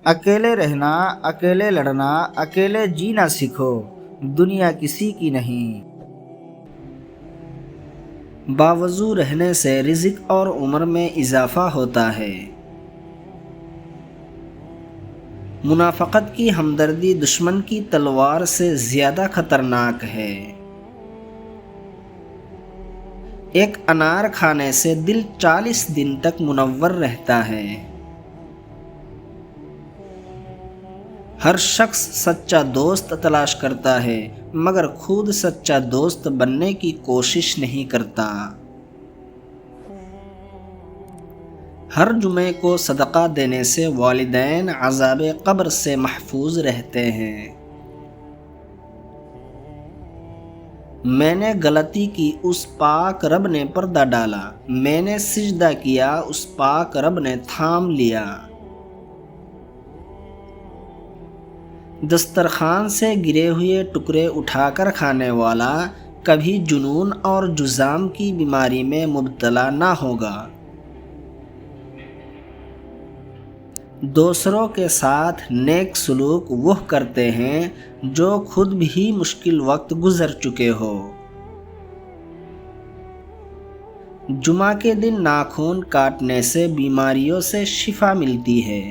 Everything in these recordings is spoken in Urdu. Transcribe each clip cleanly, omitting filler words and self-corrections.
اکیلے رہنا، اکیلے لڑنا، اکیلے جینا سیکھو، دنیا کسی کی نہیں۔ باوضو رہنے سے رزق اور عمر میں اضافہ ہوتا ہے۔ منافقت کی ہمدردی دشمن کی تلوار سے زیادہ خطرناک ہے۔ ایک انار کھانے سے دل 40 دن تک منور رہتا ہے۔ ہر شخص سچا دوست تلاش کرتا ہے مگر خود سچا دوست بننے کی کوشش نہیں کرتا۔ ہر جمعے کو صدقہ دینے سے والدین عذاب قبر سے محفوظ رہتے ہیں۔ میں نے غلطی کی، اس پاک رب نے پردہ ڈالا، میں نے سجدہ کیا، اس پاک رب نے تھام لیا۔ دسترخوان سے گرے ہوئے ٹکڑے اٹھا کر کھانے والا کبھی جنون اور جذام کی بیماری میں مبتلا نہ ہوگا۔ دوسروں کے ساتھ نیک سلوک وہ کرتے ہیں جو خود بھی مشکل وقت گزر چکے ہو۔ جمعہ کے دن ناخن کاٹنے سے بیماریوں سے شفا ملتی ہے۔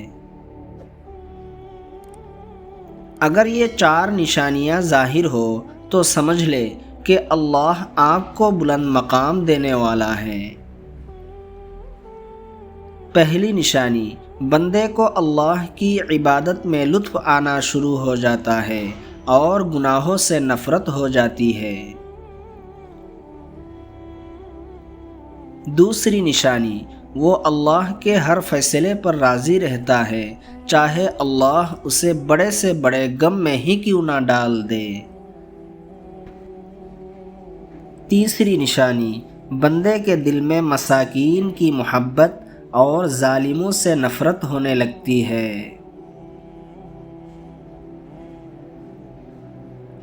اگر یہ 4 نشانیاں ظاہر ہو تو سمجھ لے کہ اللہ آپ کو بلند مقام دینے والا ہے۔ پہلی نشانی، بندے کو اللہ کی عبادت میں لطف آنا شروع ہو جاتا ہے اور گناہوں سے نفرت ہو جاتی ہے۔ دوسری نشانی، وہ اللہ کے ہر فیصلے پر راضی رہتا ہے، چاہے اللہ اسے بڑے سے بڑے غم میں ہی کیوں نہ ڈال دے۔ تیسری نشانی، بندے کے دل میں مساکین کی محبت اور ظالموں سے نفرت ہونے لگتی ہے۔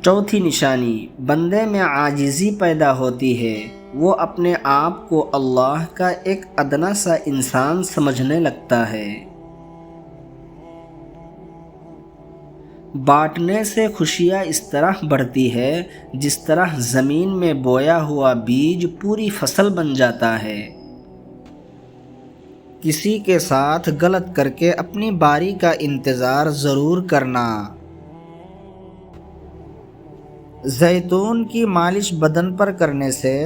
چوتھی نشانی، بندے میں عاجزی پیدا ہوتی ہے، وہ اپنے آپ کو اللہ کا ایک ادنا سا انسان سمجھنے لگتا ہے۔ بانٹنے سے خوشیاں اس طرح بڑھتی ہے جس طرح زمین میں بویا ہوا بیج پوری فصل بن جاتا ہے۔ کسی کے ساتھ غلط کر کے اپنی باری کا انتظار ضرور کرنا۔ زیتون کی مالش بدن پر کرنے سے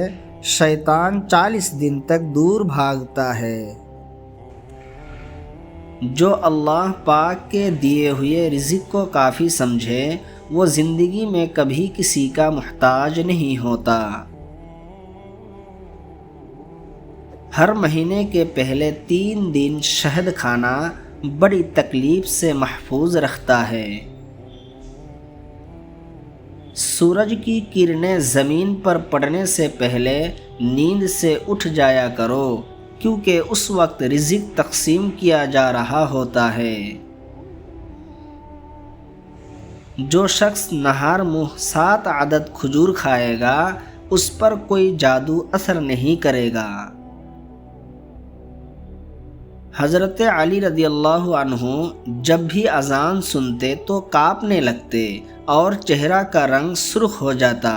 شیطان 40 دن تک دور بھاگتا ہے۔ جو اللہ پاک کے دیے ہوئے رزق کو کافی سمجھے وہ زندگی میں کبھی کسی کا محتاج نہیں ہوتا۔ ہر مہینے کے پہلے 3 دن شہد کھانا بڑی تکلیف سے محفوظ رکھتا ہے۔ سورج کی کرنیں زمین پر پڑنے سے پہلے نیند سے اٹھ جایا کرو کیونکہ اس وقت رزق تقسیم کیا جا رہا ہوتا ہے۔ جو شخص نہار منہ 7 عدد کھجور کھائے گا اس پر کوئی جادو اثر نہیں کرے گا۔ حضرت علی رضی اللہ عنہ جب بھی اذان سنتے تو کانپنے لگتے اور چہرہ کا رنگ سرخ ہو جاتا۔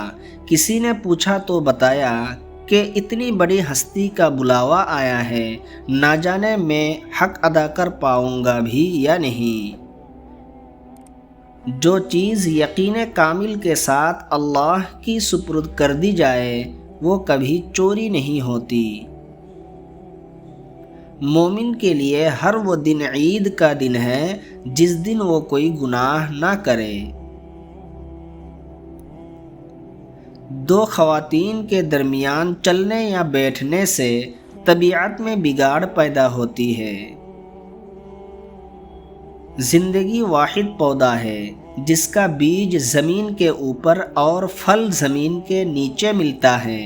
کسی نے پوچھا تو بتایا کہ اتنی بڑی ہستی کا بلاوا آیا ہے، نہ جانے میں حق ادا کر پاؤں گا بھی یا نہیں۔ جو چیز یقین کامل کے ساتھ اللہ کی سپرد کر دی جائے وہ کبھی چوری نہیں ہوتی۔ مومن کے لیے ہر وہ دن عید کا دن ہے جس دن وہ کوئی گناہ نہ کرے۔ 2 خواتین کے درمیان چلنے یا بیٹھنے سے طبیعت میں بگاڑ پیدا ہوتی ہے۔ زندگی واحد پودا ہے جس کا بیج زمین کے اوپر اور پھل زمین کے نیچے ملتا ہے۔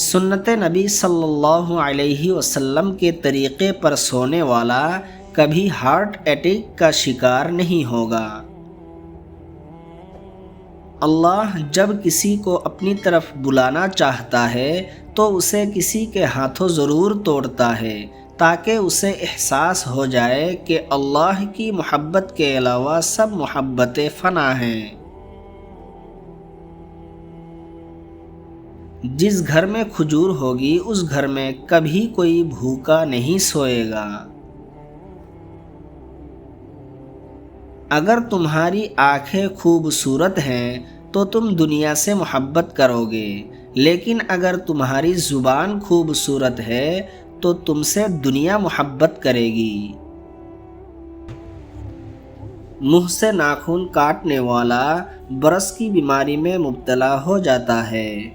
سنت نبی صلی اللہ علیہ وسلم کے طریقے پر سونے والا کبھی ہارٹ اٹیک کا شکار نہیں ہوگا۔ اللہ جب کسی کو اپنی طرف بلانا چاہتا ہے تو اسے کسی کے ہاتھوں ضرور توڑتا ہے تاکہ اسے احساس ہو جائے کہ اللہ کی محبت کے علاوہ سب محبتیں فنا ہیں۔ جس گھر میں کھجور ہوگی اس گھر میں کبھی کوئی بھوکا نہیں سوئے گا۔ اگر تمہاری آنکھیں خوبصورت ہیں تو تم دنیا سے محبت کرو گے، لیکن اگر تمہاری زبان خوبصورت ہے تو تم سے دنیا محبت کرے گی۔ منہ سے ناخن کاٹنے والا برس کی بیماری میں مبتلا ہو جاتا ہے۔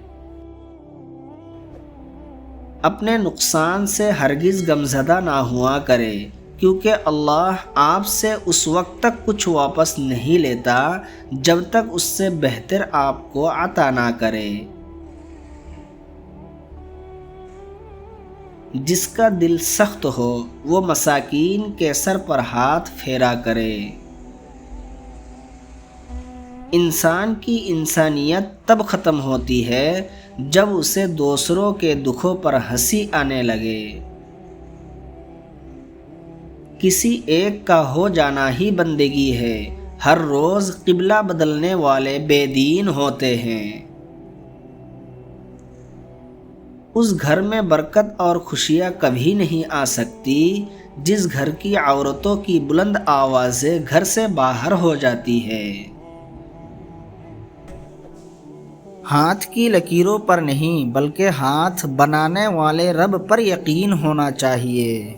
اپنے نقصان سے ہرگز غمزدہ نہ ہوا کرے، کیونکہ اللہ آپ سے اس وقت تک کچھ واپس نہیں لیتا جب تک اس سے بہتر آپ کو عطا نہ کرے۔ جس کا دل سخت ہو وہ مساکین کے سر پر ہاتھ پھیرا کرے۔ انسان کی انسانیت تب ختم ہوتی ہے جب اسے دوسروں کے دکھوں پر ہنسی آنے لگے۔ کسی ایک کا ہو جانا ہی بندگی ہے، ہر روز قبلہ بدلنے والے بے دین ہوتے ہیں۔ اس گھر میں برکت اور خوشیاں کبھی نہیں آ سکتی جس گھر کی عورتوں کی بلند آوازیں گھر سے باہر ہو جاتی ہے۔ ہاتھ کی لکیروں پر نہیں بلکہ ہاتھ بنانے والے رب پر یقین ہونا چاہیے۔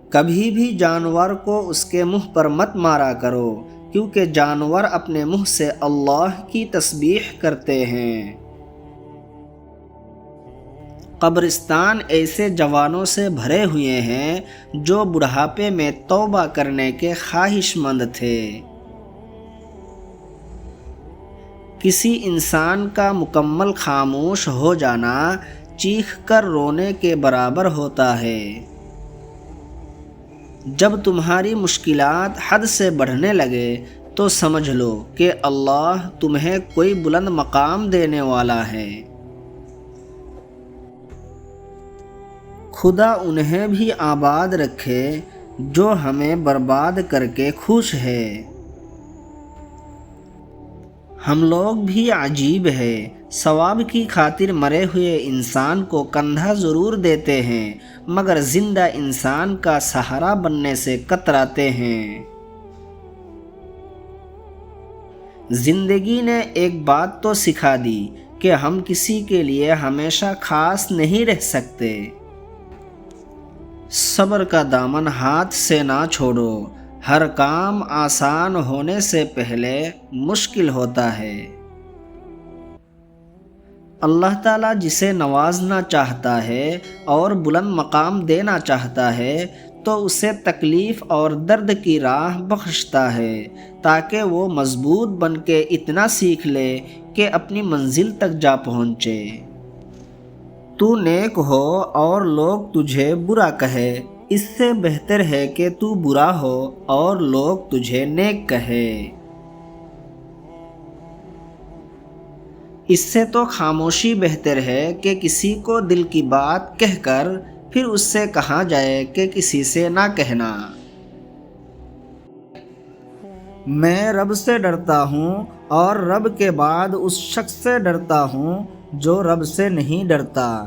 کبھی بھی جانور کو اس کے منہ پر مت مارا کرو، کیونکہ جانور اپنے منہ سے اللہ کی تسبیح کرتے ہیں۔ قبرستان ایسے جوانوں سے بھرے ہوئے ہیں جو بڑھاپے میں توبہ کرنے کے خواہش مند تھے۔ کسی انسان کا مکمل خاموش ہو جانا چیخ کر رونے کے برابر ہوتا ہے۔ جب تمہاری مشکلات حد سے بڑھنے لگے تو سمجھ لو کہ اللہ تمہیں کوئی بلند مقام دینے والا ہے۔ خدا انہیں بھی آباد رکھے جو ہمیں برباد کر کے خوش ہے۔ ہم لوگ بھی عجیب ہے، ثواب کی خاطر مرے ہوئے انسان کو کندھا ضرور دیتے ہیں مگر زندہ انسان کا سہارا بننے سے کتراتے ہیں۔ زندگی نے ایک بات تو سکھا دی کہ ہم کسی کے لیے ہمیشہ خاص نہیں رہ سکتے۔ صبر کا دامن ہاتھ سے نہ چھوڑو، ہر کام آسان ہونے سے پہلے مشکل ہوتا ہے۔ اللہ تعالیٰ جسے نوازنا چاہتا ہے اور بلند مقام دینا چاہتا ہے تو اسے تکلیف اور درد کی راہ بخشتا ہے تاکہ وہ مضبوط بن کے اتنا سیکھ لے کہ اپنی منزل تک جا پہنچے۔ تو نیک ہو اور لوگ تجھے برا کہے، اس سے بہتر ہے کہ تو برا ہو اور لوگ تجھے نیک کہے۔ اس سے تو خاموشی بہتر ہے کہ کسی کو دل کی بات کہہ کر پھر اس سے کہا جائے کہ کسی سے نہ کہنا۔ میں رب سے ڈرتا ہوں اور رب کے بعد اس شخص سے ڈرتا ہوں جو رب سے نہیں ڈرتا۔